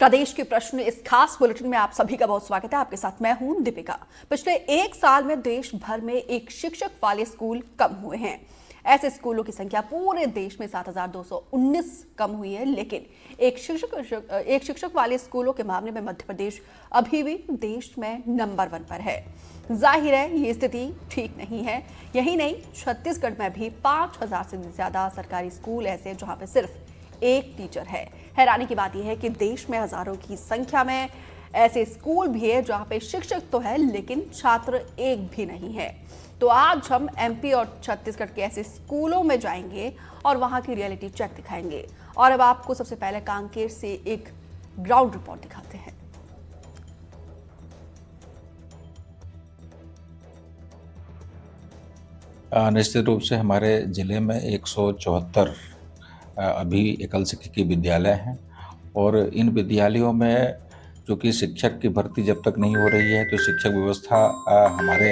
प्रदेश के प्रश्न इस खास बुलेटिन में आप सभी का बहुत स्वागत है। आपके साथ मैं हूं दीपिका। पिछले एक साल में देश भर में एक शिक्षक वाले स्कूल कम हुए हैं। ऐसे स्कूलों की संख्या पूरे देश में 7,219 कम हुई है, लेकिन एक शिक्षक वाले स्कूलों के मामले में मध्य प्रदेश अभी भी देश में नंबर 1 पर है। जाहिर है ये स्थिति ठीक नहीं है। यही नहीं, छत्तीसगढ़ में भी 5,000 से ज्यादा सरकारी स्कूल ऐसे हैं जहां पे सिर्फ एक टीचर है। हैरानी की बात यह है कि देश में हजारों की संख्या में ऐसे स्कूल भी है जहां पे शिक्षक तो है लेकिन छात्र एक भी नहीं है। तो आज हम एमपी और छत्तीसगढ़ के ऐसे स्कूलों में जाएंगे और वहां की रियलिटी चेक दिखाएंगे। और अब आपको सबसे पहले कांकेर से एक ग्राउंड रिपोर्ट दिखाते हैं। निश्चित रूप से हमारे जिले में 174 अभी एकल शिक्षकीय विद्यालय हैं और इन विद्यालयों में चूँकि शिक्षक की भर्ती जब तक नहीं हो रही है तो शिक्षक व्यवस्था हमारे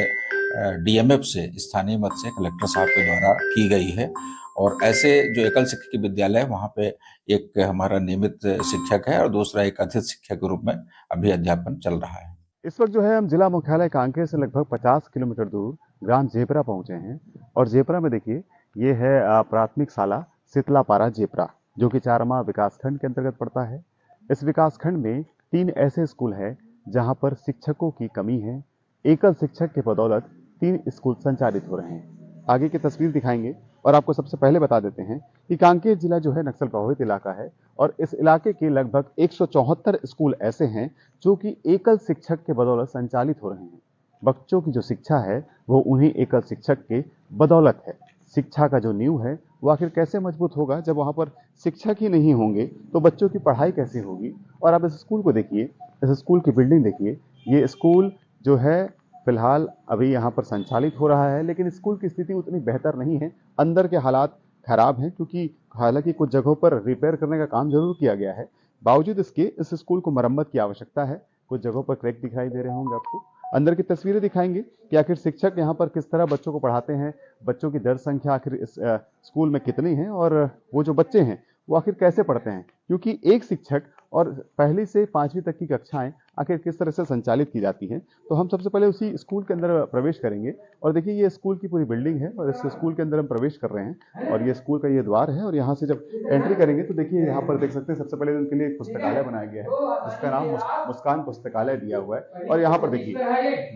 डीएमएफ से, स्थानीय मत से कलेक्टर साहब के द्वारा की गई है। और ऐसे जो एकल शिक्षकीय विद्यालय है वहाँ पे एक हमारा नियमित शिक्षक है और दूसरा एक अतिथि शिक्षक के रूप में अभी अध्यापन चल रहा है। इस वक्त जो है हम जिला मुख्यालय कांकेर से लगभग 50 किलोमीटर दूर ग्राम जेपरा पहुंचे हैं और जेपरा में देखिए ये है प्राथमिक शाला शीतलापारा जेपरा, जो कि चारमा विकासखंड के अंतर्गत पड़ता है। इस विकासखंड में 3 ऐसे स्कूल हैं जहां पर शिक्षकों की कमी है। एकल शिक्षक के बदौलत 3 स्कूल संचालित हो रहे हैं। आगे की तस्वीर दिखाएंगे और आपको सबसे पहले बता देते हैं कि कांकेर जिला जो है नक्सल प्रभावित इलाका है और इस इलाके के लगभग 174 स्कूल ऐसे हैं जो कि एकल शिक्षक के बदौलत संचालित हो रहे हैं। बच्चों की जो शिक्षा है वो उन्हीं एकल शिक्षक के बदौलत है। शिक्षा का जो नींव है वो आखिर कैसे मजबूत होगा जब वहाँ पर शिक्षक ही नहीं होंगे तो बच्चों की पढ़ाई कैसे होगी। और आप इस स्कूल को देखिए, इस स्कूल की बिल्डिंग देखिए। ये स्कूल जो है फिलहाल अभी यहाँ पर संचालित हो रहा है, लेकिन स्कूल की स्थिति उतनी बेहतर नहीं है। अंदर के हालात खराब हैं क्योंकि हालांकि कुछ जगहों पर रिपेयर करने का काम जरूर किया गया है। बावजूद इसके इस स्कूल को मरम्मत की आवश्यकता है। कुछ जगहों पर क्रैक दिखाई दे रहे होंगे आपको। अंदर की तस्वीरें दिखाएंगे कि आखिर शिक्षक यहाँ पर किस तरह बच्चों को पढ़ाते हैं, बच्चों की दर संख्या आखिर इस स्कूल में कितनी है और वो जो बच्चे हैं वो आखिर कैसे पढ़ते हैं, क्योंकि एक शिक्षक और पहली से 5वीं तक की कक्षाएं आखिर किस तरह से संचालित की जाती हैं। तो हम सबसे पहले उसी स्कूल के अंदर प्रवेश करेंगे और देखिए ये स्कूल की पूरी बिल्डिंग है और इस स्कूल के अंदर हम प्रवेश कर रहे हैं और ये स्कूल का ये द्वार है। और यहाँ से जब एंट्री करेंगे तो देखिए यहाँ पर देख सकते हैं सबसे पहले उनके लिए एक पुस्तकालय बनाया गया है जिसका नाम मुस्कान पुस्तकालय दिया हुआ है। और यहाँ पर देखिए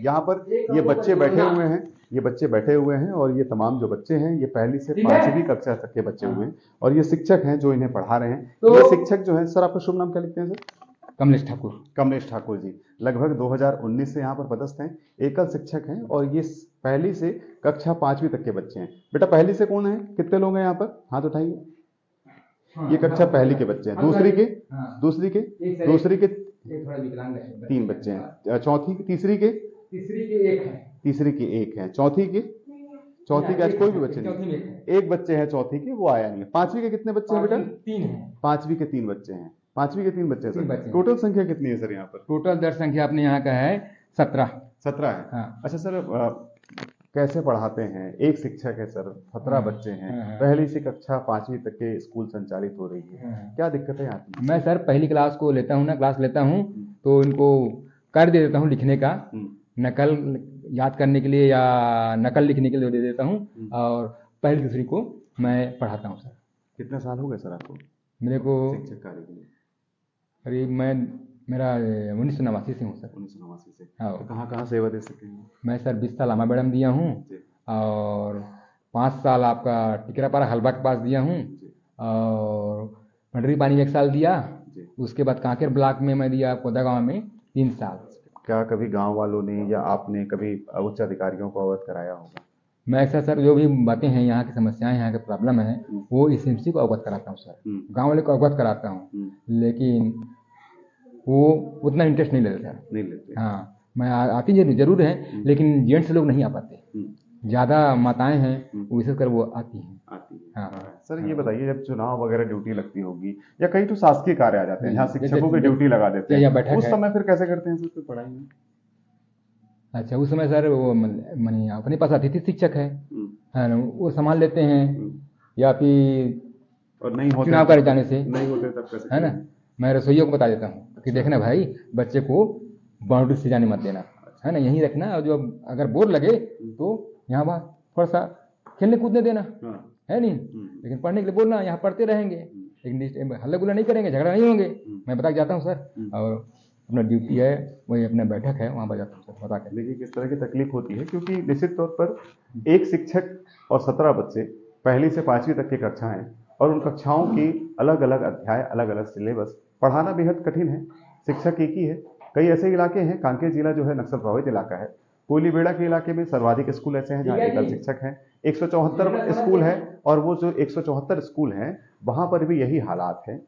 यहाँ पर ये बच्चे बैठे हुए हैं, ये बच्चे बैठे हुए हैं और ये तमाम जो बच्चे हैं ये पहली से 5वीं कक्षा तक के बच्चे हुए हैं और ये शिक्षक हैं जो इन्हें पढ़ा रहे हैं। ये शिक्षक जो है, सर आपका शुभ नाम क्या लिखते हैं सर? कमलेश ठाकुर। कमलेश ठाकुर जी लगभग 2019 से यहाँ पर पदस्थ हैं, एकल शिक्षक हैं और ये पहली से कक्षा 5वीं तक के बच्चे हैं। बेटा पहली से कौन है, कितने लोग हैं यहाँ पर, हाथ उठाइए। ये कक्षा पहली के बच्चे हैं। दूसरी के 3 बच्चे हैं। चौथी के तीसरी के एक है। चौथी के आज कोई भी बच्चे नहीं, एक बच्चे हैं चौथी के, वो आया नहीं है। 5वीं के कितने बच्चे हैं बेटा? 3 हैं। 5वीं के 3 बच्चे हैं। 5वीं के 3 बच्चे सर। टोटल संख्या कितनी है सर यहाँ पर? टोटल दर संख्या अपने यहाँ का है 17 है। हाँ। अच्छा सर, कैसे पढ़ाते हैं? एक शिक्षक है सर, 17 बच्चे हैं, पहली से कक्षा 5वीं तक के स्कूल संचालित हो रही है, क्या दिक्कतें आती हैं? मैं सर पहली क्लास को लेता हूँ ना, क्लास लेता हूँ तो इनको कर दे देता हूँ लिखने का, नकल याद करने के लिए या नकल लिखने के लिए दे देता हूँ और पहली दूसरी को मैं पढ़ाता हूँ सर। कितने साल हो गए सर आपको मेरे को? शिक्षक कार्य के लिए करीब मेरा 1989 से हूँ सर। 1989 से। हाँ। तो कहाँ सेवा दे सके हैं? मैं सर 20 साल आमाबेड़म दिया हूँ और 5 साल आपका टिकरापारा हलवा के पास दिया हूँ और पंडरी पानी में 1 साल दिया। उसके बाद कांकेर ब्लॉक में मैं दिया कोदा गाँव में 3 साल। क्या कभी गांव वालों ने या आपने कभी उच्च अधिकारियों को अवगत कराया होगा? मैं अक्सर सर जो भी बातें हैं, यहाँ की समस्याएं, यहाँ के प्रॉब्लम है, वो एसएमसी को अवगत कराता हूँ सर। गांव वाले को अवगत कराता हूँ लेकिन वो उतना इंटरेस्ट नहीं लेते। हाँ, मैं आती जरूर है लेकिन जेंट्स लोग नहीं आ पाते। ज़्यादा माताएं हैं विशेष कर वो आती हैं। हाँ। सर ये बताइए, जब चुनाव वगैरह ड्यूटी लगती होगी या कहीं तो शासकीय कार्य आ जाते हैं जहाँ शिक्षकों की ड्यूटी लगा देते हैं, उस समय फिर कैसे करते हैं सर पढ़ाई में? अच्छा, उस समय सर वो मनी अपने पास अतिथि शिक्षक है ना, वो संभाल लेते हैं या फिर और नहीं होते चुनाव कर जाने से नहीं होते तब कैसे है ना, मैं रसोइयों को बता देता हूँ कि देखना भाई, बच्चे को बाउंड्री से जाने मत देना, है ना, यहीं रखना, और जो अगर बोर लगे तो यहाँ वहाँ थोड़ा सा खेलने कूदने देना, है नहीं, लेकिन पढ़ने के लिए बोलना, यहाँ पढ़ते रहेंगे, लेकिन हल्ला गुल्ला नहीं करेंगे, झगड़ा नहीं होंगे। मैं बता के जाता हूँ सर, और अपना ड्यूटी है, वही अपना बैठक है, वहाँ बजाता हूँ सर बता के। देखिए किस तरह की तकलीफ होती है, क्योंकि निश्चित तौर पर एक शिक्षक और 17 बच्चे, पहली से 5वीं तक की कक्षाएं, और उन कक्षाओं की अलग अलग अध्याय, अलग अलग सिलेबस, पढ़ाना बेहद कठिन है। शिक्षक एक ही है। कई ऐसे इलाके हैं, कांकेर जिला जो है नक्सल प्रभावित इलाका है, कोयलीबेड़ा के इलाके में सर्वाधिक स्कूल ऐसे हैं जहाँ एकल शिक्षक हैं। 174 स्कूल है, और वो जो 174 स्कूल हैं वहां पर भी यही हालात है।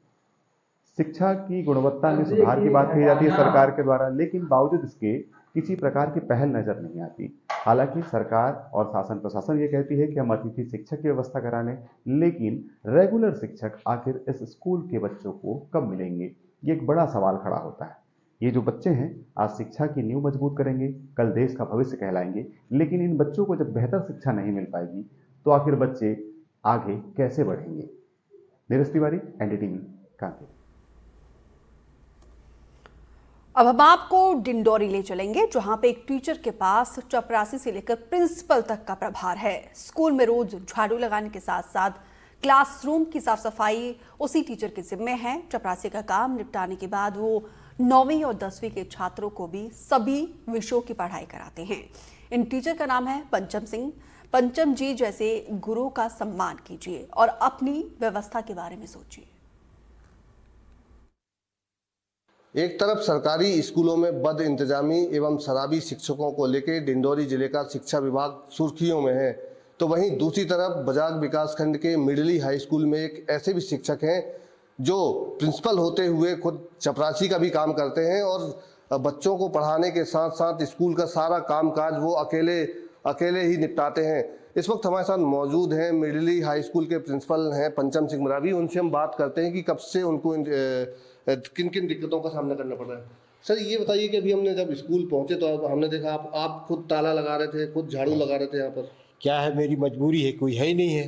शिक्षा की गुणवत्ता में सुधार की बात कही जाती है सरकार के द्वारा, लेकिन बावजूद इसके किसी प्रकार की पहल नजर नहीं आती। हालांकि सरकार और शासन प्रशासन ये कहती है कि हम अतिथि शिक्षक की व्यवस्था करा लें, लेकिन रेगुलर शिक्षक आखिर इस स्कूल के बच्चों को कब मिलेंगे, ये एक बड़ा सवाल खड़ा होता है। ये जो बच्चे हैं आज शिक्षा की नींव मजबूत करेंगे, कल देश का भविष्य कहलाएंगे, लेकिन इन बच्चों को जब बेहतर शिक्षा नहीं मिल पाएगी तो आखिर बच्चे आगे कैसे बढ़ेंगे। नीरज तिवारी, एनडीटीवी, कांकेर। अब हम आपको डिंडोरी ले चलेंगे, जहां पे एक टीचर के पास चपरासी से लेकर प्रिंसिपल तक का प्रभार है। स्कूल में रोज झाड़ू लगाने के साथ साथ क्लासरूम की साफ सफाई उसी टीचर के जिम्मे है। चपरासी का काम निपटाने के बाद वो 9वीं और 10वीं के छात्रों को भी सभी विषयों की पढ़ाई कराते हैं। इन टीचर का नाम है पंचम सिंह। पंचम जी जैसे गुरु का सम्मान कीजिए और अपनी व्यवस्था के बारे में सोचिए। एक तरफ सरकारी स्कूलों में बद इंतजामी एवं शराबी शिक्षकों को लेकर डिंडोरी जिले का शिक्षा विभाग सुर्खियों में है, तो वहीं दूसरी तरफ बजाग विकासखंड के मिडली हाई स्कूल में एक ऐसे भी शिक्षक हैं जो प्रिंसिपल होते हुए खुद चपरासी का भी काम करते हैं और बच्चों को पढ़ाने के साथ साथ स्कूल का सारा कामकाज वो अकेले ही निपटाते हैं। इस वक्त हमारे साथ मौजूद हैं मिडली हाई स्कूल के प्रिंसिपल हैं पंचम सिंह मरावी। उनसे हम बात करते हैं कि कब से उनको किन किन दिक्कतों का सामना करना पड़ रहा है। सर ये बताइए कि अभी हमने जब स्कूल पहुंचे तो हमने देखा आप खुद ताला लगा रहे थे, खुद झाड़ू लगा रहे थे। यहाँ पर क्या है, मेरी मजबूरी है, कोई है ही नहीं है,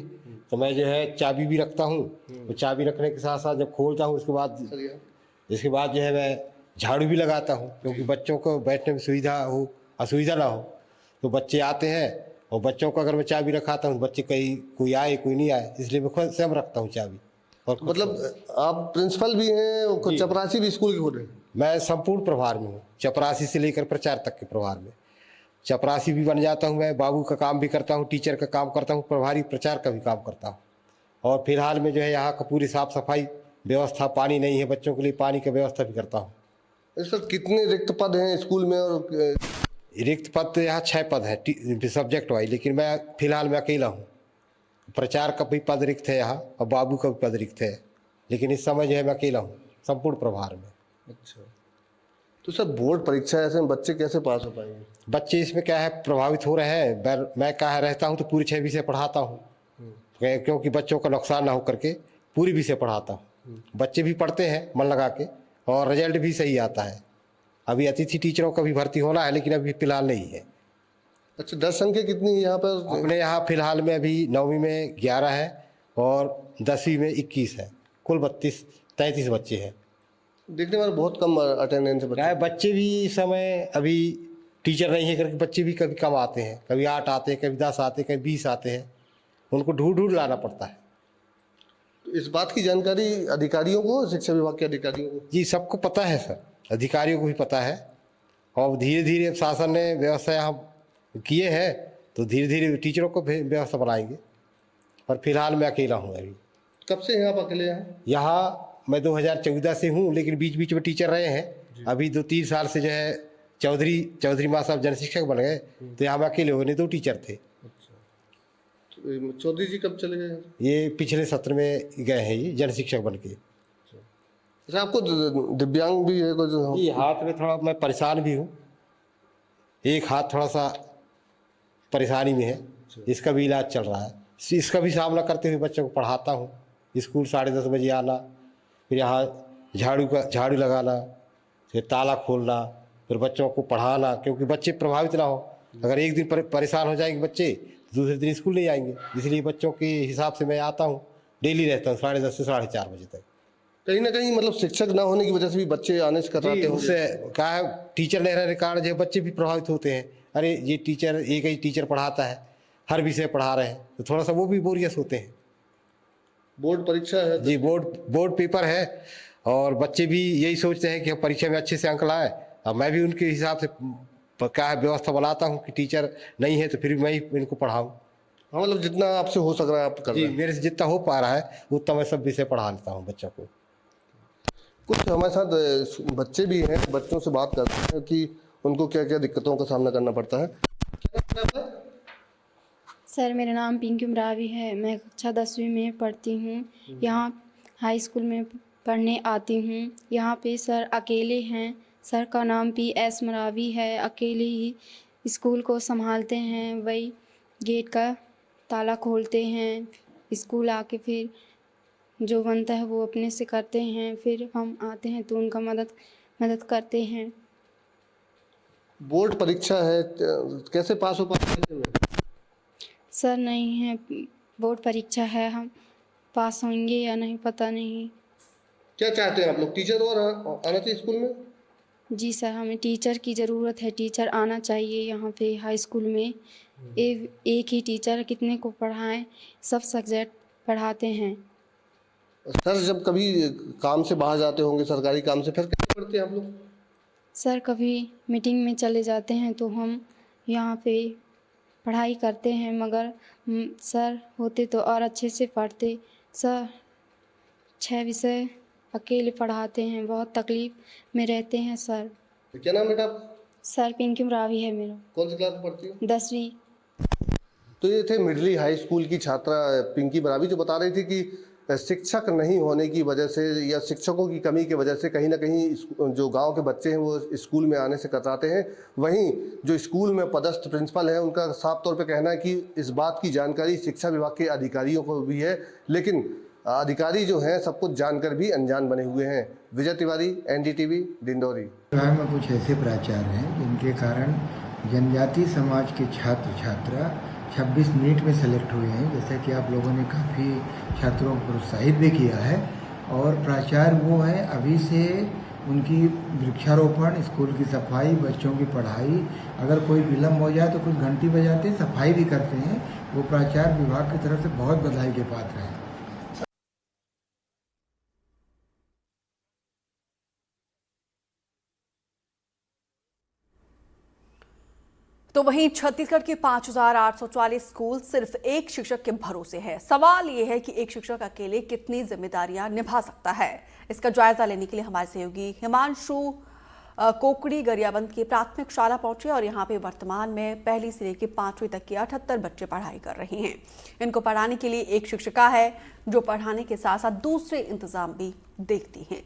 तो मैं जो है चाबी भी रखता हूँ, तो चाबी रखने के साथ साथ जब खोलता हूँ इसके बाद जो है मैं झाड़ू भी लगाता हूँ, क्योंकि बच्चों को बैठने में असुविधा ना हो। तो बच्चे आते हैं और बच्चों को अगर मैं चाबी रखाता हूँ, बच्चे कहीं कोई आए कोई नहीं आए, इसलिए मैं खुद स्वयं रखता हूँ चाबी। और मतलब आप प्रिंसिपल भी हैं और चपरासी भी स्कूल के खुद हैं? मैं संपूर्ण प्रभार में हूँ, चपरासी से लेकर प्रचार तक के प्रभार में। चपरासी भी बन जाता हूँ मैं, बाबू का काम भी करता हूँ, टीचर का काम करता हूँ, प्रभारी प्रचार का भी काम करता हूँ। और फिलहाल में जो है यहाँ का पूरी साफ सफाई व्यवस्था, पानी नहीं है बच्चों के लिए, पानी की व्यवस्था भी करता हूँ। इस वक्त कितने रिक्त पद हैं स्कूल में? और रिक्त पद तो यहाँ 6 पद है सब्जेक्ट वाइज, लेकिन मैं फिलहाल में अकेला हूँ। प्रचार का भी पद रिक्त है यहाँ और बाबू का भी पद रिक्त है, लेकिन इस समय जो है मैं अकेला हूँ संपूर्ण प्रभार में। अच्छा, तो सर बोर्ड परीक्षा ऐसे में बच्चे कैसे पास हो पाएंगे? बच्चे इसमें क्या है प्रभावित हो रहे हैं। मैं कहाँ रहता हूँ तो पूरी 6 विषय पढ़ाता हूँ, क्योंकि बच्चों का नुकसान ना हो करके पूरी विषय पढ़ाता हूँ। बच्चे भी पढ़ते हैं मन लगा के और रिजल्ट भी सही आता है। अभी अतिथि टीचरों का भी भर्ती होना है, लेकिन अभी फिलहाल नहीं है। अच्छा, 10 संख्या कितनी है यहाँ पर? अपने यहाँ फिलहाल में अभी 9वीं में 11 है और 10वीं में 21 है, कुल 33 बच्चे हैं। देखने में बहुत कम अटेंडेंस है। क्या है, बच्चे भी इस समय अभी टीचर नहीं है करके बच्चे भी कभी कम आते हैं, कभी 8 आते हैं, कभी 10 आते हैं, कभी 20 आते हैं, उनको ढूंढ लाना पड़ता है। तो इस बात की जानकारी अधिकारियों को, शिक्षा विभाग के अधिकारियों को? जी सबको पता है सर, अधिकारियों को भी पता है, और धीरे धीरे शासन ने व्यवस्था यहाँ किए हैं, तो धीरे धीरे टीचरों को व्यवस्था बनाएंगे। पर फिलहाल मैं अकेला हूँ अभी। कब से हैं आप अकेले यहाँ? यहाँ मैं 2014 से हूँ, लेकिन बीच बीच में टीचर रहे हैं। अभी 2-3 साल से जो है चौधरी माँ साहब जन शिक्षक बन गए, तो यहाँ मैं अकेले हो, नहीं 2 टीचर थे। तो चौधरी जी कब चले गए? ये पिछले सत्र में गए हैं, ये जन शिक्षक बन के। अच्छा, आपको दिव्यांग भी है कुछ? जी हाथ में थोड़ा मैं परेशान भी हूँ, एक हाथ थोड़ा सा परेशानी में है, इसका भी इलाज चल रहा है। इसका भी सामना करते हुए बच्चों को पढ़ाता हूँ। स्कूल 10:30 बजे आना, फिर यहाँ झाड़ू लगाना, फिर ताला खोलना, फिर बच्चों को पढ़ाना, क्योंकि बच्चे प्रभावित ना हो। अगर एक दिन परेशान हो जाएंगे बच्चे, दूसरे दिन स्कूल नहीं आएंगे, इसलिए बच्चों के हिसाब से मैं आता हूँ, डेली रहता हूँ 10:30 से 4:30 बजे तक। कहीं ना कहीं मतलब शिक्षक ना होने की वजह से भी बच्चे आने से कतराते होंगे। उससे कहा है टीचर नहीं रहने के कारण जो बच्चे भी प्रभावित होते हैं। अरे ये टीचर एक ही टीचर पढ़ाता है, हर विषय पढ़ा रहे हैं, तो थोड़ा सा वो भी बोरियस होते हैं। बोर्ड परीक्षा है जी, बोर्ड पेपर है और बच्चे भी यही सोचते हैं कि हम परीक्षा में अच्छे से अंक लाए। अब मैं भी उनके हिसाब से क्या है व्यवस्था बनाता हूँ कि टीचर नहीं है तो फिर भी मैं ही इनको पढ़ाऊँ। हाँ, मतलब जितना आपसे हो सक रहा है आप कर रहे जी, हैं। मेरे से जितना हो पा रहा है उतना मैं सब विषय पढ़ा लेता हूँ बच्चों को। कुछ हमारे साथ बच्चे भी हैं, बच्चों से बात करते हैं कि उनको क्या क्या दिक्कतों का सामना करना पड़ता है। सर मेरा नाम पिंकी उमरावी है। मैं कक्षा 10वीं में पढ़ती हूँ। यहाँ हाई स्कूल में पढ़ने आती हूँ। यहाँ पे सर अकेले हैं। सर का नाम PS मरावी है। अकेले ही स्कूल को संभालते हैं। वही गेट का ताला खोलते हैं। स्कूल आके फिर जो बनता है वो अपने से करते हैं। फिर हम आते हैं तो उनका मदद करते हैं। बोर्ड परीक्षा है, कैसे पास हो पाते हैं? सर नहीं है, बोर्ड परीक्षा है, हम पास होंगे या नहीं पता नहीं। क्या चाहते हैं आप लोग, टीचर और आना चाहिए स्कूल में? जी सर, हमें टीचर की ज़रूरत है। टीचर आना चाहिए यहाँ पे हाई स्कूल में। एक ही टीचर कितने को पढ़ाएं, सब सब्जेक्ट पढ़ाते हैं। सर जब कभी काम से बाहर जाते होंगे, सरकारी काम से, फिर कैसे पढ़ते हैं आप लोग? सर कभी मीटिंग में चले जाते हैं तो हम यहाँ पे पढ़ाई करते हैं, मगर सर होते तो और अच्छे से पढ़ते। सर 6 विषय अकेले पढ़ाते हैं, बहुत तकलीफ़ में रहते हैं सर। क्या नाम बेटा आप? सर पिंकी उमरावी है मेरा। कौन सी क्लास में पढ़ती हो? 10वीं। तो ये थे मिडली हाई स्कूल की छात्रा पिंकी बरावी, जो बता रही थी कि शिक्षक नहीं होने की वजह से या शिक्षकों की कमी की वजह से कहीं ना कहीं जो गांव के बच्चे हैं वो स्कूल में आने से कतराते हैं। वहीं जो स्कूल में पदस्थ प्रिंसिपल है उनका साफ तौर पे कहना है कि इस बात की जानकारी शिक्षा विभाग के अधिकारियों को भी है, लेकिन अधिकारी जो हैं सब कुछ जानकर भी अनजान बने हुए हैं। विजय तिवारी, NDTV, डिंडोरी। विभाग में कुछ ऐसे प्राचार्य हैं जिनके कारण जनजातीय समाज के छात्र छात्रा 26 मिनट में सेलेक्ट हुए हैं, जैसा कि आप लोगों ने काफ़ी छात्रों को प्रोत्साहित भी किया है। और प्राचार्य वो हैं, अभी से उनकी वृक्षारोपण, स्कूल की सफाई, बच्चों की पढ़ाई, अगर कोई विलम्ब हो जाए तो कुछ घंटी बजाते सफाई भी करते हैं। वो प्राचार्य विभाग की तरफ से बहुत बधाई के पात्र हैं। तो वहीं छत्तीसगढ़ के 5,840 स्कूल सिर्फ एक शिक्षक के भरोसे है। सवाल ये है कि एक शिक्षक अकेले कितनी जिम्मेदारियां निभा सकता है। इसका जायजा लेने के लिए हमारे सहयोगी हिमांशु कोकड़ी गरियाबंद की प्राथमिक शाला पहुंचे और यहाँ पे वर्तमान में पहली से लेकर 5वीं तक के 78 बच्चे पढ़ाई कर रहे हैं। इनको पढ़ाने के लिए एक शिक्षिका है जो पढ़ाने के साथ साथ दूसरे इंतजाम भी देखती हैं।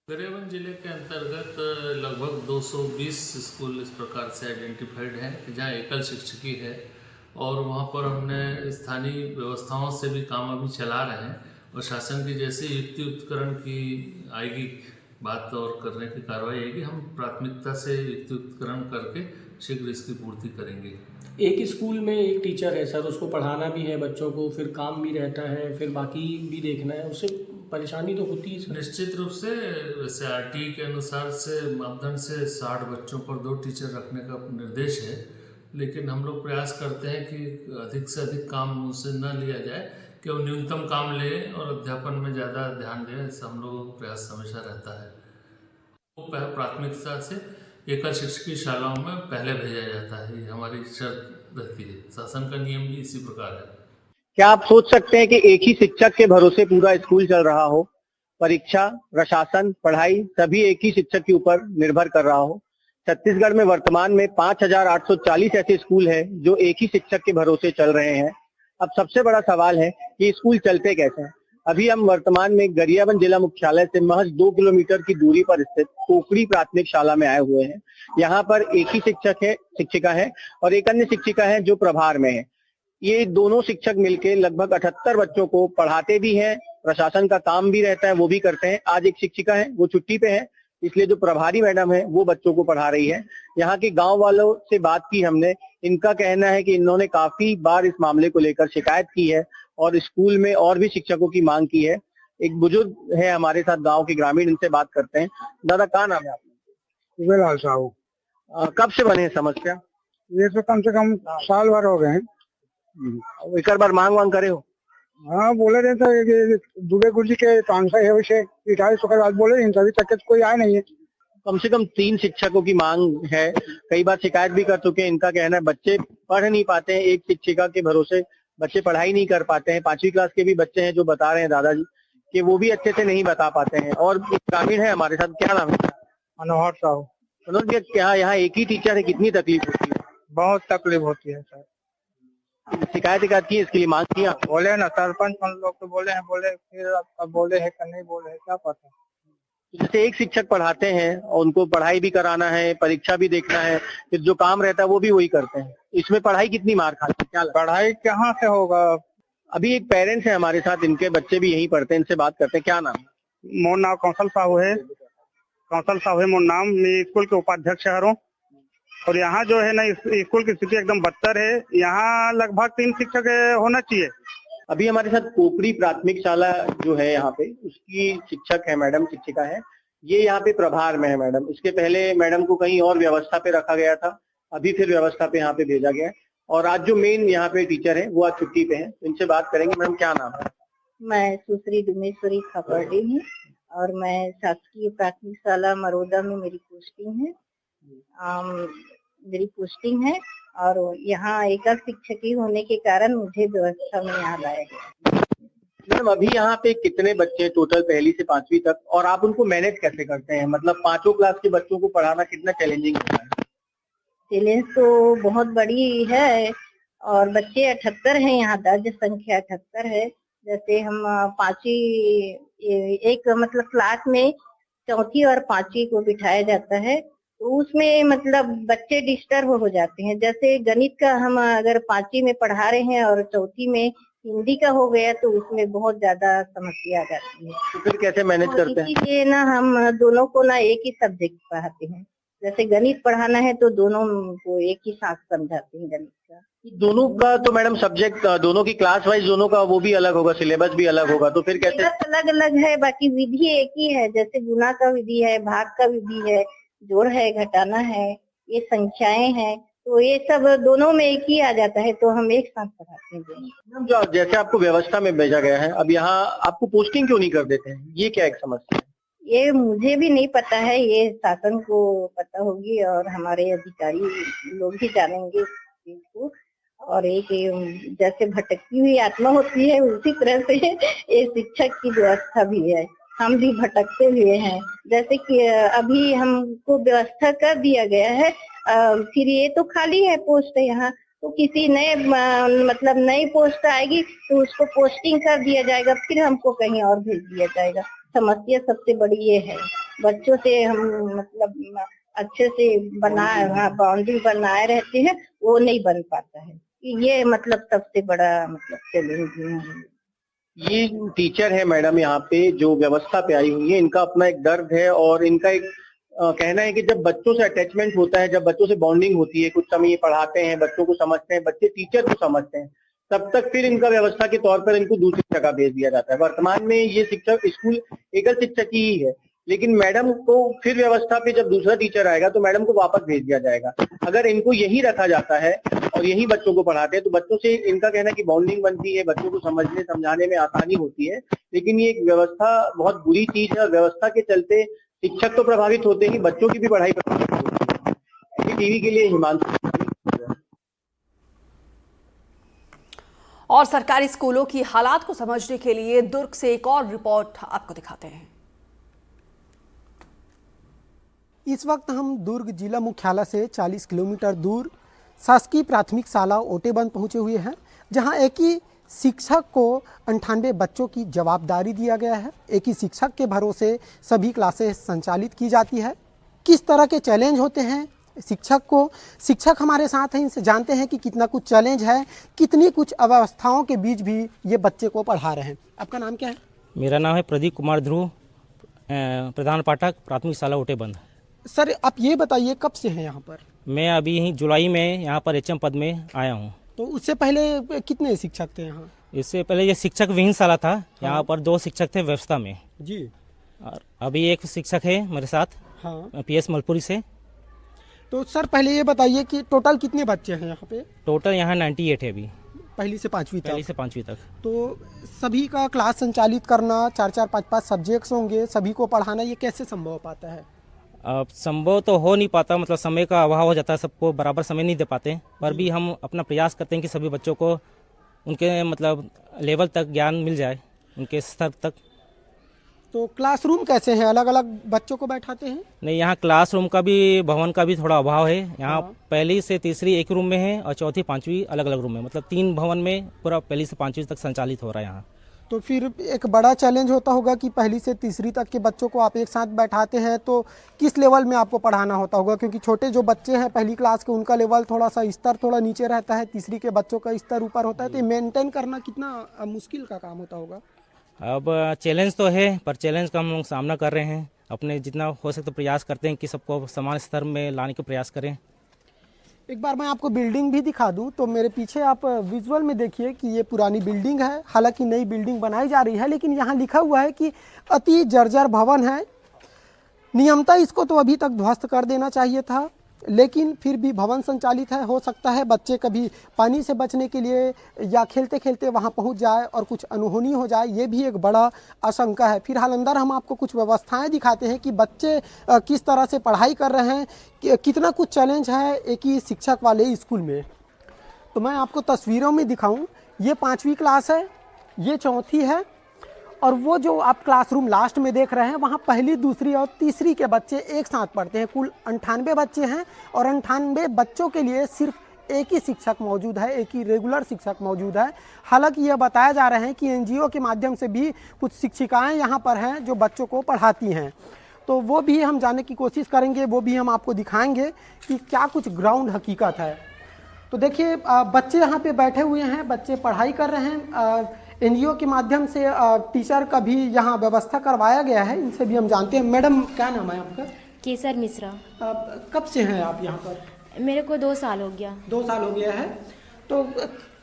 गरियाबंद जिले के अंतर्गत लगभग 220 स्कूल इस प्रकार से आइडेंटिफाइड हैं जहां एकल शिक्षकी है और वहां पर हमने स्थानीय व्यवस्थाओं से भी काम अभी चला रहे हैं और शासन की जैसे युक्ति उपकरण की आएगी बात और करने की कार्रवाई आएगी, हम प्राथमिकता से युक्ति उपकरण करके शीघ्र इसकी पूर्ति करेंगे। एक स्कूल में एक टीचर है सर, उसको पढ़ाना भी है बच्चों को, फिर काम भी रहता है, फिर बाकी भी देखना है, उससे परेशानी तो होती है। निश्चित रूप से वैसे RT के अनुसार से मापदंड से 60 बच्चों पर 2 टीचर रखने का निर्देश है, लेकिन हम लोग प्रयास करते हैं कि अधिक से अधिक काम उनसे न लिया जाए, कि वो न्यूनतम काम लें और अध्यापन में ज़्यादा ध्यान दें। ऐसा हम लोगों का प्रयास हमेशा रहता है। वो प्राथमिकता से एकल शिक्षकी शालाओं में पहले भेजा जाता है, ये हमारी शर्त रहती है। शासन का नियम भी इसी प्रकार है। क्या आप सोच सकते हैं कि एक ही शिक्षक के भरोसे पूरा स्कूल चल रहा हो? परीक्षा, प्रशासन, पढ़ाई सभी एक ही शिक्षक के ऊपर निर्भर कर रहा हो। छत्तीसगढ़ में वर्तमान में 5,840 ऐसे स्कूल हैं जो एक ही शिक्षक के भरोसे चल रहे हैं। अब सबसे बड़ा सवाल है कि स्कूल चलते कैसे हैं। अभी हम वर्तमान में गरियाबंद जिला मुख्यालय से महज 2 किलोमीटर की दूरी पर स्थित कोकड़ी प्राथमिक शाला में आए हुए हैं। यहाँ पर एक ही शिक्षिका है और एक अन्य शिक्षिका है जो प्रभार में है। ये दोनों शिक्षक मिलकर लगभग 78 बच्चों को पढ़ाते भी हैं, प्रशासन का काम भी रहता है वो भी करते हैं। आज एक शिक्षिका है वो छुट्टी पे है, इसलिए जो प्रभारी मैडम है वो बच्चों को पढ़ा रही है। यहाँ के गांव वालों से बात की हमने, इनका कहना है कि इन्होंने काफी बार इस मामले को लेकर शिकायत की है और स्कूल में और भी शिक्षकों की मांग की है। एक बुजुर्ग है हमारे साथ गांव के ग्रामीण, इनसे बात करते हैं। दादा, कहाँ नाम है आपका? शिवलाल साहू। कब से बने समस्या? ये तो कम से कम साल भर हो गए हैं। एक बार मांग वांग करे हो? हाँ, बोले रहे थे दुबे गुरु जी के ट्रांसफर है, उसे रिटायर होकर बाद बोले, अभी तक कोई आया नहीं है। कम से कम 3 शिक्षकों की मांग है। कई बार शिकायत भी कर चुके हैं। इनका कहना है बच्चे पढ़ नहीं पाते हैं, एक शिक्षिका के भरोसे बच्चे पढ़ाई नहीं कर पाते हैं। 5वीं क्लास के भी बच्चे हैं जो बता रहे हैं दादाजी कि वो भी अच्छे से नहीं बता पाते हैं। और ग्रामीण है हमारे साथ, क्या नाम है? मनोहर साहू। मनोज भैया, क्या यहाँ एक ही टीचर है, कितनी तकलीफ होती है? बहुत तकलीफ होती है सर। शिकायत की है, इसके लिए मांग किया? बोले ना सरपंच लोग तो बोले हैं, बोले फिर अब बोले है कि नहीं बोले है, क्या पता। जैसे एक शिक्षक पढ़ाते हैं और उनको पढ़ाई भी कराना है, परीक्षा भी देखना है, फिर जो काम रहता है वो भी वही करते हैं। इसमें पढ़ाई कितनी मार खाती है? क्या पढ़ाई कहाँ से होगा। अभी एक पेरेंट्स है हमारे साथ, इनके बच्चे भी यहीं पढ़ते हैं, इनसे बात करते हैं। क्या नाम है? मोर नाम कौशल साहू है। कौशल साहू है मोर नाम। मैं स्कूल के उपाध्यक्ष हूँ। और यहाँ जो है ना, स्कूल की स्थिति एकदम बदतर है। यहाँ लगभग 3 शिक्षक होना चाहिए। अभी हमारे साथ कोपरी प्राथमिक शाला जो है यहाँ पे, उसकी शिक्षक है मैडम, शिक्षिका है। ये यहाँ पे प्रभार में है मैडम। इसके पहले मैडम को कहीं और व्यवस्था पे रखा गया था, अभी फिर व्यवस्था पे यहाँ पे भेजा गया है। और आज जो मेन यहाँ पे टीचर है वो आज छुट्टी पे है, तो इनसे बात करेंगे। मैडम, क्या नाम है? मैं सुश्री डुमेश्वरी खापर्डी हूँ और मैं शासकीय प्राथमिक शाला मरोदा में मेरी पोस्टिंग है। और यहाँ एकल शिक्षकी होने के कारण मुझे व्यवस्था में यहाँ लाया गया। मैम, अभी यहाँ पे कितने बच्चे टोटल पहली से 5वीं तक, और आप उनको मैनेज कैसे करते हैं? मतलब 5वीं क्लास के बच्चों को पढ़ाना कितना चैलेंजिंग होता है? चैलेंज तो बहुत बड़ी है। और बच्चे 78 हैं, यहाँ दर्ज संख्या 78 है। जैसे हम 5वीं एक मतलब क्लास में 4थी और 5वीं को बिठाया जाता है, तो उसमें मतलब बच्चे डिस्टर्ब हो जाते हैं। जैसे गणित का हम अगर 5वीं में पढ़ा रहे हैं और 4थी में हिंदी का हो गया, तो उसमें बहुत ज्यादा समस्या आ जाती है। तो फिर कैसे मैनेज करते हैं? इसीलिए ना हम दोनों को ना एक ही सब्जेक्ट पढ़ाते हैं। जैसे गणित पढ़ाना है तो दोनों को एक ही साथ समझाते हैं गणित का। दोनों का तो मैडम सब्जेक्ट, दोनों की क्लास वाइज दोनों का वो भी अलग होगा, सिलेबस भी अलग होगा, तो फिर कैसे? अलग अलग है, बाकी विधि एक ही है। जैसे गुना का विधि है, भाग का विधि है, जोड़ है, घटाना है, ये संख्याएं हैं, तो ये सब दोनों में एक ही आ जाता है, तो हम एक साथ पढ़ाते हैं। जो जैसे आपको व्यवस्था में भेजा गया है, अब यहाँ आपको पोस्टिंग क्यों नहीं कर देते हैं? ये क्या एक समस्या है? ये मुझे भी नहीं पता है, ये शासन को पता होगी और हमारे अधिकारी लोग भी जानेंगे इस चीज को। और एक जैसे भटकती हुई आत्मा होती है, उसी तरह से ये शिक्षक की व्यवस्था भी है। हम भी भटकते हुए हैं। जैसे कि अभी हमको व्यवस्था कर दिया गया है, फिर ये तो खाली है पोस्ट यहाँ, तो किसी नए मतलब नई पोस्ट आएगी तो उसको पोस्टिंग कर दिया जाएगा, फिर हमको कहीं और भेज दिया जाएगा। समस्या सबसे बड़ी ये है। बच्चों से हम मतलब अच्छे से बाउंड्री बनाए रहते हैं, वो नहीं बन पाता है। ये मतलब सबसे बड़ा मतलब चैलेंज है। ये टीचर है मैडम यहाँ पे जो व्यवस्था पे आई हुई है, इनका अपना एक दर्द है और इनका एक कहना है कि जब बच्चों से अटैचमेंट होता है, जब बच्चों से बॉन्डिंग होती है, कुछ समय ये पढ़ाते हैं, बच्चों को समझते हैं, बच्चे टीचर को समझते हैं, तब तक फिर इनका व्यवस्था के तौर पर इनको दूसरी जगह भेज दिया जाता है। वर्तमान में ये शिक्षक स्कूल एकल शिक्षक ही है, लेकिन मैडम को फिर व्यवस्था पे जब दूसरा टीचर आएगा तो मैडम को वापस भेज दिया जाएगा। अगर इनको यही रखा जाता है और यही बच्चों को पढ़ाते हैं तो बच्चों से इनका कहना है कि बॉन्डिंग बनती है, बच्चों को समझने समझाने में आसानी होती है। लेकिन ये एक व्यवस्था बहुत बुरी चीज है और व्यवस्था के चलते शिक्षक तो प्रभावित होते ही, बच्चों की भी पढ़ाई प्रभावित होती है। टीवी के लिए हिमांशु। और सरकारी स्कूलों की हालात को समझने के लिए दुर्ग से एक और रिपोर्ट आपको दिखाते हैं। इस वक्त हम दुर्ग जिला मुख्यालय से 40 किलोमीटर दूर शासकीय प्राथमिक शाला ओटेबंद पहुंचे हुए हैं, जहां एक ही शिक्षक को 98 बच्चों की जवाबदारी दिया गया है। एक ही शिक्षक के भरोसे सभी क्लासेस संचालित की जाती है। किस तरह के चैलेंज होते हैं शिक्षक को, शिक्षक हमारे साथ हैं, इनसे जानते हैं कि कितना कुछ चैलेंज है, कितनी कुछ अव्यवस्थाओं के बीच भी ये बच्चे को पढ़ा रहे हैं। आपका नाम क्या है? मेरा नाम है प्रदीप कुमार ध्रुव, प्रधान पाठक प्राथमिक शाला ओटेबंद। सर, आप ये बताइए कब से हैं यहाँ पर? मैं अभी जुलाई में यहाँ पर HM पद में आया हूँ। तो उससे पहले कितने शिक्षक थे यहाँ? इससे पहले ये शिक्षक विहीनशाला था। यहाँ पर 2 शिक्षक थे व्यवस्था में जी। और अभी एक शिक्षक है मेरे साथ, हाँ। पीएस मलपुरी से। तो सर पहले ये बताइए कि टोटल कितने बच्चे हैं यहाँ पे? टोटल यहाँ 98 है अभी, पहली से पाँचवीं पहली तक। से 5वीं तक। तो सभी का क्लास संचालित करना, 4-4 5-5 सब्जेक्ट्स होंगे, सभी को पढ़ाना, ये कैसे संभव हो पाता है? अब संभव तो हो नहीं पाता, मतलब समय का अभाव हो जाता है, सबको बराबर समय नहीं दे पाते, पर भी हम अपना प्रयास करते हैं कि सभी बच्चों को उनके मतलब लेवल तक ज्ञान मिल जाए, उनके स्तर तक। तो क्लासरूम कैसे हैं? अलग अलग बच्चों को बैठाते हैं? नहीं, यहाँ क्लासरूम का भी, भवन का भी थोड़ा अभाव है। यहाँ पहली से तीसरी एक रूम में है और चौथी 5वीं अलग अलग रूम में, मतलब 3 भवन में पूरा पहली से 5वीं तक संचालित हो रहा है यहाँ। तो फिर एक बड़ा चैलेंज होता होगा कि पहली से तीसरी तक के बच्चों को आप एक साथ बैठाते हैं, तो किस लेवल में आपको पढ़ाना होता होगा? क्योंकि छोटे जो बच्चे हैं पहली क्लास के, उनका लेवल थोड़ा सा स्तर थोड़ा नीचे रहता है, तीसरी के बच्चों का स्तर ऊपर होता है, तो मेंटेन करना कितना मुश्किल का काम होता होगा? अब चैलेंज तो है, पर चैलेंज का हम लोग सामना कर रहे हैं। अपने जितना हो सके तो प्रयास करते हैं कि सबको समान स्तर में लाने का प्रयास करें। एक बार मैं आपको बिल्डिंग भी दिखा दूं, तो मेरे पीछे आप विजुअल में देखिए कि ये पुरानी बिल्डिंग है। हालांकि नई बिल्डिंग बनाई जा रही है, लेकिन यहाँ लिखा हुआ है कि अति जर्जर भवन है। नियमतः इसको तो अभी तक ध्वस्त कर देना चाहिए था, लेकिन फिर भी भवन संचालित है। हो सकता है बच्चे कभी पानी से बचने के लिए या खेलते खेलते वहां पहुंच जाए और कुछ अनहोनी हो जाए, ये भी एक बड़ा आशंका है। फिलहाल अंदर हम आपको कुछ व्यवस्थाएं दिखाते हैं कि बच्चे किस तरह से पढ़ाई कर रहे हैं, कितना कुछ चैलेंज है एक ही शिक्षक वाले स्कूल में। तो मैं आपको तस्वीरों में दिखाऊं, ये 5वीं क्लास है, ये चौथी है, और वो जो आप क्लासरूम लास्ट में देख रहे हैं वहाँ पहली, दूसरी और तीसरी के बच्चे एक साथ पढ़ते हैं। कुल 98 बच्चे हैं और 98 बच्चों के लिए सिर्फ एक ही शिक्षक मौजूद है, एक ही रेगुलर शिक्षक मौजूद है। हालांकि ये बताया जा रहा है कि एनजीओ के माध्यम से भी कुछ शिक्षिकाएं यहाँ पर हैं जो बच्चों को पढ़ाती हैं, तो वो भी हम जानने की कोशिश करेंगे, वो भी हम आपको दिखाएंगे कि क्या कुछ ग्राउंड हकीकत है। तो देखिए बच्चे यहाँ पे बैठे हुए हैं, बच्चे पढ़ाई कर रहे हैं। एनजीओ के माध्यम से टीचर का भी यहाँ व्यवस्था करवाया गया है, इनसे भी हम जानते हैं। मैडम क्या नाम है आपका? केसर मिश्रा। कब से हैं आप यहाँ पर? मेरे को 2 साल हो गया। 2 साल हो गया है। तो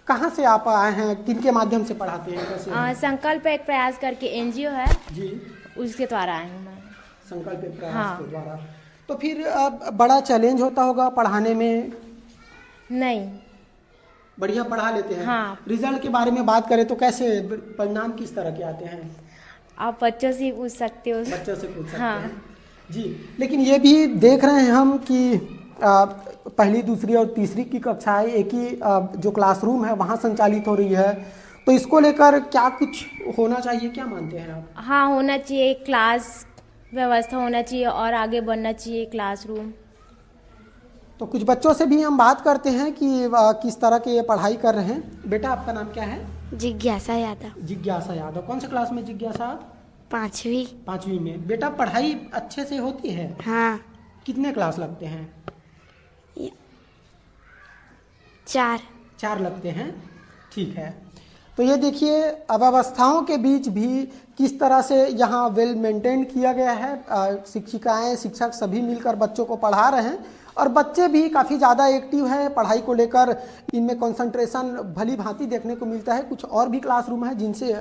कहाँ से आप आए हैं, किनके माध्यम से पढ़ाते हैं, कैसे? संकल्प एक प्रयास करके एनजीओ है जी, उसके द्वारा आए हूँ मैं। संकल्प एक प्रयास के द्वारा। तो फिर बड़ा चैलेंज होता होगा पढ़ाने में? नहीं, बढ़िया पढ़ा लेते हैं। हाँ। रिजल्ट के बारे में बात करें तो कैसे परिणाम किस तरह के आते हैं? आप बच्चों से पूछ सकते हो। बच्चों से पूछ सकते हाँ। हैं जी। लेकिन ये भी देख रहे हैं हम कि पहली, दूसरी और तीसरी की कक्षाएं एक ही जो क्लासरूम है वहाँ संचालित हो रही है, तो इसको लेकर क्या कुछ होना चाहिए, क्या मानते हैं आप? हाँ, होना चाहिए, क्लास व्यवस्था होना चाहिए और आगे बढ़ना चाहिए क्लासरूम। तो कुछ बच्चों से भी हम बात करते हैं कि किस तरह के ये पढ़ाई कर रहे हैं। बेटा आपका नाम क्या है? जिज्ञासा यादव। जिज्ञासा यादव। कौन से क्लास में जिज्ञासा? 5वीं। 5वीं में। बेटा पढ़ाई अच्छे से होती है? हाँ। कितने क्लास लगते हैं? 4 लगते हैं। ठीक है। तो ये देखिए अव्यवस्थाओं के बीच भी किस तरह से यहाँ वेल मेंटेन किया गया है। शिक्षिकाएं, शिक्षक सभी मिलकर बच्चों को पढ़ा रहे हैं और बच्चे भी काफ़ी ज़्यादा एक्टिव है पढ़ाई को लेकर। इनमें कंसंट्रेशन भली भांति देखने को मिलता है। कुछ और भी क्लासरूम है जिनसे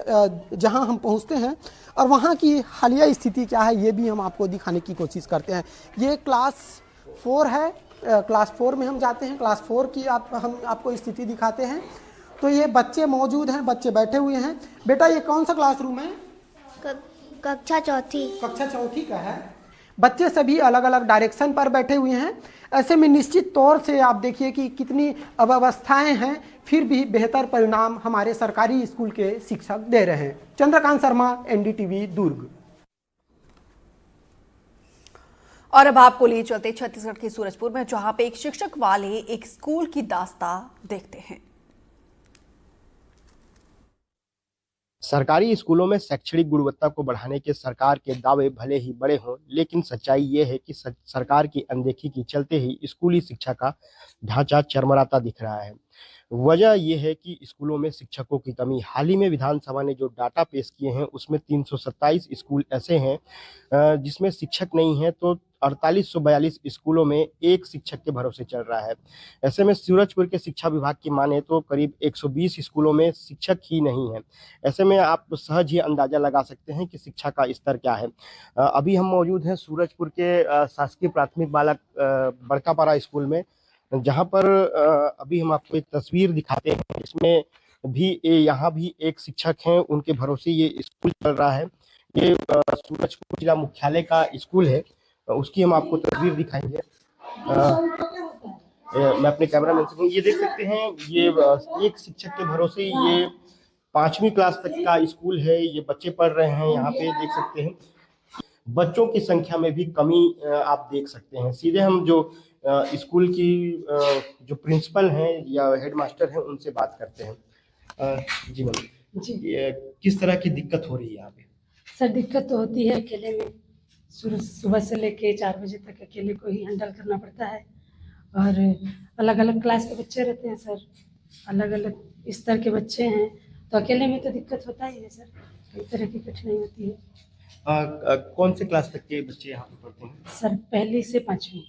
जहाँ हम पहुँचते हैं और वहाँ की हालिया स्थिति क्या है ये भी हम आपको दिखाने की कोशिश करते हैं। ये क्लास 4 है। क्लास 4 में हम जाते हैं। क्लास 4 की हम आपको स्थिति दिखाते हैं। तो ये बच्चे मौजूद हैं, बच्चे बैठे हुए हैं। बेटा ये कौन सा क्लासरूम है? कक्षा चौथी। कक्षा चौथी का है। बच्चे सभी अलग अलग डायरेक्शन पर बैठे हुए हैं। ऐसे में निश्चित तौर से आप देखिए कि कितनी अव्यवस्थाएं हैं, फिर भी बेहतर परिणाम हमारे सरकारी स्कूल के शिक्षक दे रहे हैं। चंद्रकांत शर्मा, एनडीटीवी, दुर्ग। और अब आपको ले चलते छत्तीसगढ़ के सूरजपुर में, जहां पे एक शिक्षक वाले एक स्कूल की दास्तां देखते हैं। सरकारी स्कूलों में शैक्षणिक गुणवत्ता को बढ़ाने के सरकार के दावे भले ही बड़े हों, लेकिन सच्चाई ये है कि सरकार की अनदेखी के चलते ही स्कूली शिक्षा का ढांचा चरमराता दिख रहा है। वजह यह है कि स्कूलों में शिक्षकों की कमी। हाल ही में विधानसभा ने जो डाटा पेश किए हैं उसमें 327 स्कूल ऐसे हैं जिसमें शिक्षक नहीं है, तो 4842 स्कूलों में एक शिक्षक के भरोसे चल रहा है। ऐसे में सूरजपुर के शिक्षा विभाग की माने तो करीब 120 स्कूलों में शिक्षक ही नहीं है। ऐसे में आप सहज ही अंदाजा लगा सकते हैं कि शिक्षा का स्तर क्या है। अभी हम मौजूद हैं सूरजपुर के शासकीय प्राथमिक बालक बड़कापारा स्कूल में, जहां पर अभी हम आपको एक तस्वीर दिखाते हैं। इसमें भी यहाँ भी एक शिक्षक हैं, उनके भरोसे ये स्कूल चल रहा है। ये सूरजपुर जिला मुख्यालय का स्कूल है, उसकी हम आपको तस्वीर दिखाएंगे। मैं अपने कैमरामैन से, ये देख सकते हैं, ये एक शिक्षक के भरोसे ये 5वीं क्लास तक का स्कूल है। ये बच्चे पढ़ रहे हैं, यहाँ पे देख सकते हैं। बच्चों की संख्या में भी कमी आप देख सकते हैं। सीधे हम जो स्कूल की जो प्रिंसिपल हैं या हेडमास्टर हैं उनसे बात करते हैं। जी मैम जी, किस तरह की दिक्कत हो रही है यहाँ पे? सर दिक्कत तो होती है, अकेले में सुबह से लेके 4 बजे तक अकेले को ही हैंडल करना पड़ता है और अलग अलग क्लास के बच्चे रहते हैं सर, अलग अलग स्तर के बच्चे हैं, तो अकेले में तो दिक्कत होता ही है सर, कई तरह की कठिनाई होती है। कौन से क्लास तक के बच्चे यहाँ पे पढ़ते हैं? सर 1 से 5वीं।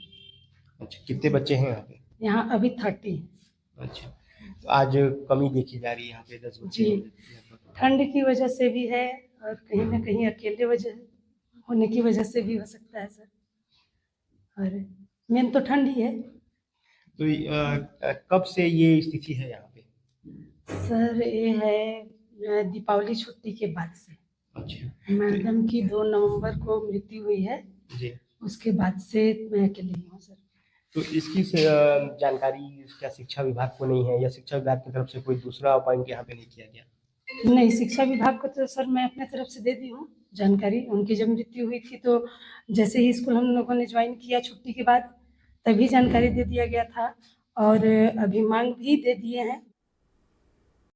अच्छा, कितने बच्चे हैं यहाँ पे? यहाँ अभी 30 है। अच्छा, तो आज कमी देखी जा रही है यहाँ पे 10 बच्चे? जी, ठंड की वजह से भी है और कहीं ना कहीं अकेले वजह होने की वजह से भी हो सकता है सर, और मेन तो ठंड ही है। तो कब से ये स्थिति है यहाँ पे? सर ये है दीपावली छुट्टी के बाद से। अच्छा, मैडम की 2 नवंबर को मृत्यु हुई है जी, उसके बाद से मैं अकेली ही हूँ सर। तो इसकी जानकारी क्या शिक्षा विभाग को नहीं है या शिक्षा विभाग की तरफ से कोई दूसरा अपॉइंट यहाँ पे नहीं किया गया? नहीं, शिक्षा विभाग को तो सर मैं अपने तरफ से दे दी हूँ जानकारी। उनकी जब मृत्यु हुई थी तो जैसे ही स्कूल हम लोगों ने ज्वाइन किया छुट्टी के बाद तभी जानकारी दे दिया गया था और अभी मांग भी दे दिए हैं